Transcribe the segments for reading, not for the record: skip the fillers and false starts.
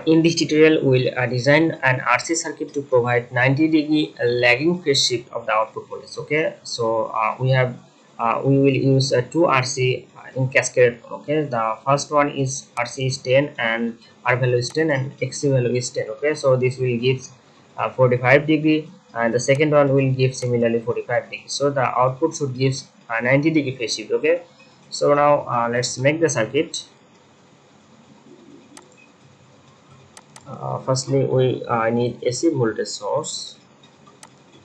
In this tutorial, we'll design an RC circuit to provide 90-degree lagging phase shift of the output voltage. Okay, so we will use two RC in cascade. Okay, the first one is RC is 10 and R value is 10 and XC value is 10. Okay, so this will give 45 degree, and the second one will give similarly 45 degree. So the output should give 90-degree phase shift. Okay, so now let's make the circuit. Firstly, we need AC voltage source.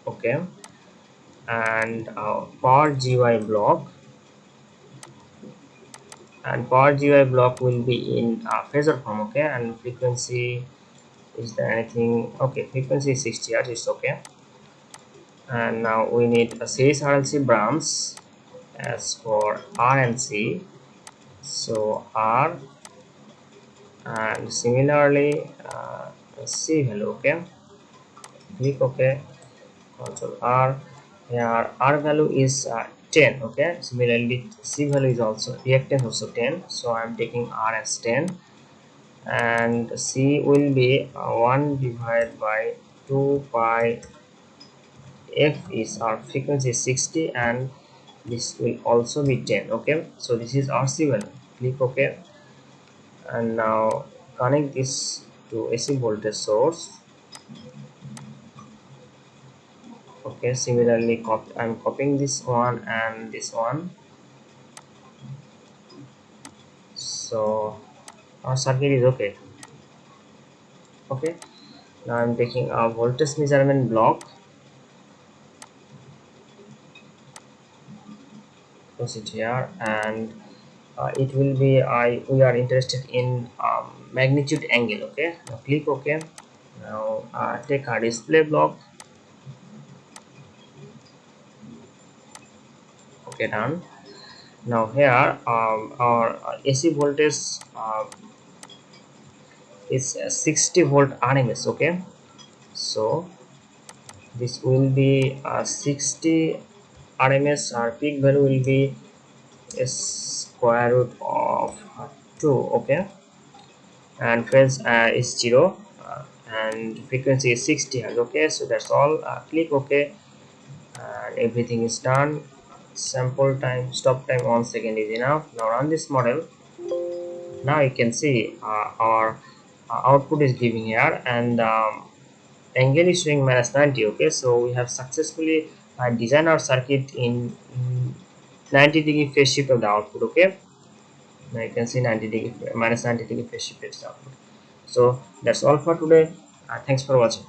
Okay, and power GY block, and power GY block will be in phasor form. Okay, and frequency, is there anything? Okay, frequency is 60 Hz. It's okay. And now we need a series RLC branch as for R and C. So R, and similarly C value. Okay, click OK, Control R. Here R value is 10. Okay, similarly C value is also reactance also 10, so I'm taking R as 10, and C will be 1 divided by 2 pi F is our frequency is 60, and this will also be 10. Okay, so this is our C value. Click OK, and now connect this to AC voltage source. Okay, similarly I'm copying this one and this one, so our circuit is okay. Okay, now I'm taking a voltage measurement block, proceed here, and it will be we are interested in magnitude angle. Okay, now click OK. Now take a display block. Okay, done. Now here our AC voltage is 60 volt RMS. Okay, so this will be 60 RMS. Our peak value will be a square root of 2. Okay, and phase is 0, and frequency is 60 Hz. Okay, so that's all. Click OK, and everything is done. Sample time, stop time 1 second is enough. Now run this model. Now you can see our output is giving here, and angle is showing -90. Okay, so we have successfully designed our circuit in 90-degree phase shift of the output. Okay, now you can see 90 degree -90 degree phase shift is the output. So that's all for today. Thanks for watching.